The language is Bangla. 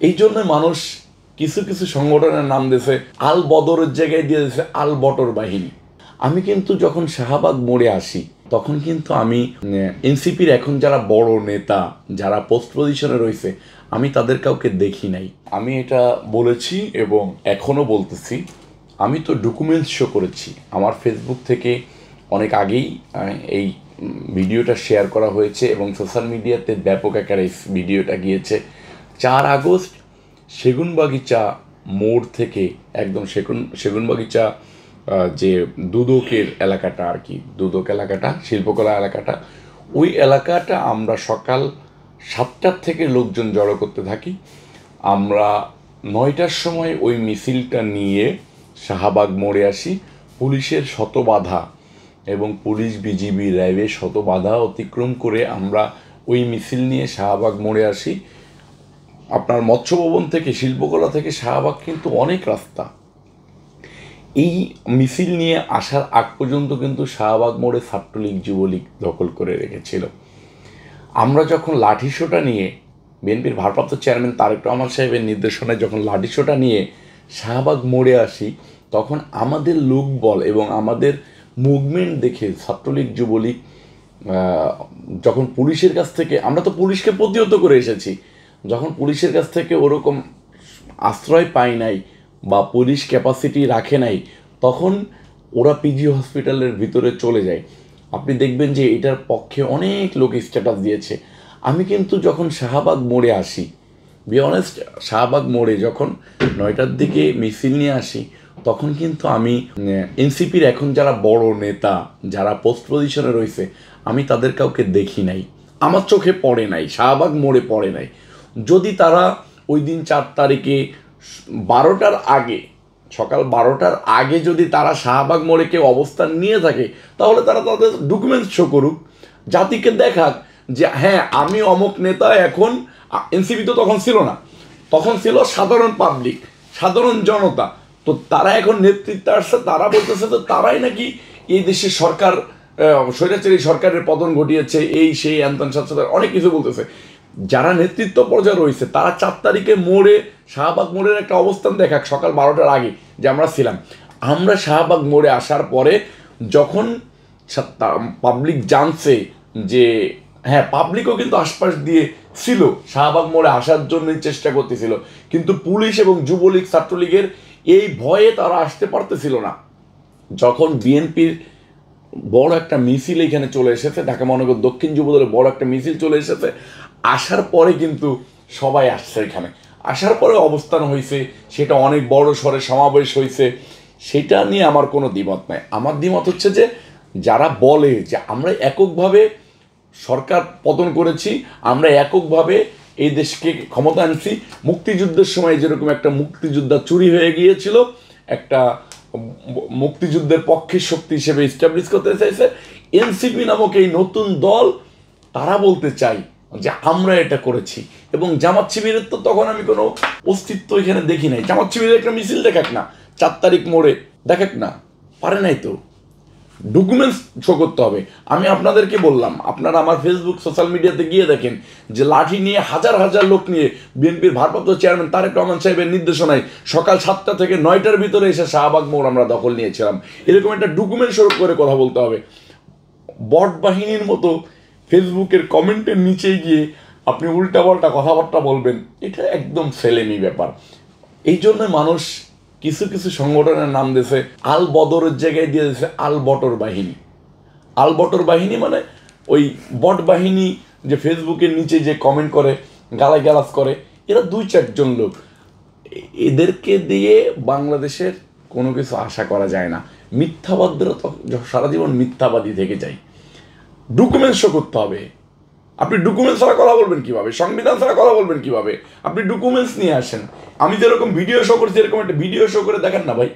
এই জন্য মানুষ কিছু কিছু সংগঠনের নাম দিয়েছে আল বদরের জায়গায় দিয়ে দিয়েছে আল বটর বাহিনী। আমি কিন্তু যখন শাহবাগ মোড়ে আসি তখন কিন্তু আমি এনসিপির এখন যারা বড় নেতা যারা পোস্ট পজিশনে রয়েছে আমি তাদের কাউকে দেখি নাই। আমি এটা বলেছি এবং এখনও বলতেছি, আমি তো ডকুমেন্টস শো করেছি। আমার ফেসবুক থেকে অনেক আগেই এই ভিডিওটা শেয়ার করা হয়েছে এবং সোশ্যাল মিডিয়াতে ব্যাপক আকারে ভিডিওটা গিয়েছে। 4 আগস্ট সেগুনবাগিচা মোড় থেকে একদম সেগুনবাগিচা যে দুদকের এলাকাটা আর কি, দুদক এলাকাটা, শিল্পকলা এলাকাটা, ওই এলাকাটা আমরা সকাল 7টার থেকে লোকজন জড়ো করতে থাকি। আমরা 9টার সময় ওই মিছিলটা নিয়ে শাহবাগ মোড়ে আসি। পুলিশের শত বাধা এবং পুলিশ বিজিবি র্যাবের শত বাধা অতিক্রম করে আমরা ওই মিছিল নিয়ে শাহবাগ মোড়ে আসি। আপনার মৎস্য ভবন থেকে শিল্পকলা থেকে শাহবাগ কিন্তু অনেক রাস্তা। এই মিছিল নিয়ে আসার আগ পর্যন্ত কিন্তু শাহবাগ মোড়ে ছাত্রলীগ যুবলীগ দখল করে রেখেছিল। আমরা যখন লাঠি শোটা নিয়ে বিএনপির ভারপ্রাপ্ত চেয়ারম্যান তারেক রহমান সাহেবের নির্দেশনায় যখন লাঠি শোটা নিয়ে শাহবাগ মোড়ে আসি তখন আমাদের লোকবল এবং আমাদের মুভমেন্ট দেখে ছাত্রলীগ যুবলীগ যখন পুলিশের কাছ থেকে, আমরা তো পুলিশকে প্রতিহত করে এসেছি, যখন পুলিশের কাছ থেকে ওরকম আশ্রয় পাই নাই বা পুলিশ ক্যাপাসিটি রাখে নাই তখন ওরা পিজি হসপিটালের ভিতরে চলে যায়। আপনি দেখবেন যে এটার পক্ষে অনেক লোক স্ট্যাটাস দিয়েছে। আমি কিন্তু যখন শাহবাগ মোড়ে আসি, বি অনেস্ট, শাহবাগ মোড়ে যখন 9টার দিকে মিছিল নিয়ে আসি তখন কিন্তু আমি এনসিপির এখন যারা বড় নেতা যারা পোস্ট পজিশনে রয়েছে আমি তাদের কাউকে দেখি নাই, আমার চোখে পড়ে নাই, শাহবাগ মোড়ে পড়ে নাই। যদি তারা ওই দিন 4 তারিখে 12টার আগে, সকাল 12টার আগে যদি তারা শাহবাগ মোড়ে কেউ অবস্থান নিয়ে থাকে তাহলে তারা তাদের ডকুমেন্টস শো করুক, জাতিকে দেখাক যে হ্যাঁ আমি অমুক নেতা। এখন এনসিপি তো তখন ছিল না, তখন ছিল সাধারণ পাবলিক, সাধারণ জনতা। তো তারা এখন নেতৃত্বে আসছে, তারা বলতেছে তো তারাই নাকি এই দেশের সরকার, স্বৈরাচারী সরকারের পতন ঘটিয়েছে, এই সেই অ্যান্তন সাথে অনেক কিছু বলতেছে। যারা নেতৃত্ব পর্যায়ে রয়েছে তারা 4 তারিখে মোড়ে শাহবাগ মোড়ের একটা অবস্থান দেখাক সকাল 12টার আগে যে আমরা ছিলাম। আমরা শাহবাগ মোড়ে আসার পরে যখন পাবলিক জানছে যে হ্যাঁ, পাবলিকও কিন্তু আশপাশ দিয়ে ছিল, শাহবাগ মোড়ে আসার জন্যই চেষ্টা করতেছিল, কিন্তু পুলিশ এবং যুবলীগ ছাত্রলীগের এই ভয়ে তারা আসতে পারতেছিল না। যখন বিএনপির বড় একটা মিছিল এখানে চলে এসেছে, ঢাকা মহানগর দক্ষিণ যুবদলের বড় একটা মিছিল চলে এসেছে, আসার পরে কিন্তু সবাই আসছে এখানে, আসার পরে অবস্থান হয়েছে, সেটা অনেক বড় সড়ে সমাবেশ হয়েছে, সেটা নিয়ে আমার কোনো দ্বিমত নাই। আমার দ্বিমত হচ্ছে যে যারা বলে যে আমরা এককভাবে সরকার পতন করেছি, আমরা এককভাবে এই দেশকে ক্ষমতা আনছি, মুক্তিযুদ্ধের সময় যেরকম একটা মুক্তিযোদ্ধা চুরি হয়ে গিয়েছিল, একটা মুক্তিযুদ্ধের পক্ষের শক্তি হিসেবে এস্টাবলিশ করতে চাইছে এনসিপি নামক এই নতুন দল, তারা বলতে চাই যে আমরা এটা করেছি। এবং জামাত শিবিরের তো তখন আমি কোনো অস্তিত্ব এখানে দেখি নাই। জামাত শিবিরের একটা মিছিল দেখাক না 4 তারিখ মোড়ে, দেখাক না, পারে নাই তো, ডকুমেন্টস শো করতে হবে। আমি আপনাদেরকে বললাম, আপনারা আমার ফেসবুক সোশ্যাল মিডিয়াতে গিয়ে দেখেন যে লাঠি নিয়ে হাজার হাজার লোক নিয়ে বিএনপির ভারপ্রাপ্ত চেয়ারম্যান তারেক রহমান সাহেবের নির্দেশনায় সকাল 7টা থেকে 9টার ভিতরে এসে শাহবাগ মোড় আমরা দখল নিয়েছিলাম। এরকম একটা ডকুমেন্ট স্বরূপ করে কথা বলতে হবে। বট বাহিনীর মতো ফেসবুকের কমেন্টের নিচে গিয়ে আপনি উল্টাপাল্টা কথাবার্তা বলবেন, এটা একদম ফেলেমি ব্যাপার। এই জন্য মানুষ কিছু কিছু সংগঠনের নাম দিয়েছে আল বদরের জায়গায় দিয়ে দিয়েছে আল বটর বাহিনী। আল বটর বাহিনী মানে ওই বট বাহিনী যে ফেসবুকের নিচে যে কমেন্ট করে, গালাগালাজ করে, এরা 2-4 জন লোক। এদেরকে দিয়ে বাংলাদেশের কোনো কিছু আশা করা যায় না। মিথ্যাবাদীরা তো সারা জীবন মিথ্যাবাদী থেকে যায়। ডকুমেন্টস শো করতে হবে। আপনি ডকুমেন্টস ছাড়া কথা বলবেন কীভাবে? সংবিধান ছাড়া কথা বলবেন কীভাবে? আপনি ডকুমেন্টস নিয়ে আসেন। আমি যেরকম ভিডিও শো করছি এরকম একটা ভিডিও শো করে দেখেন না ভাই।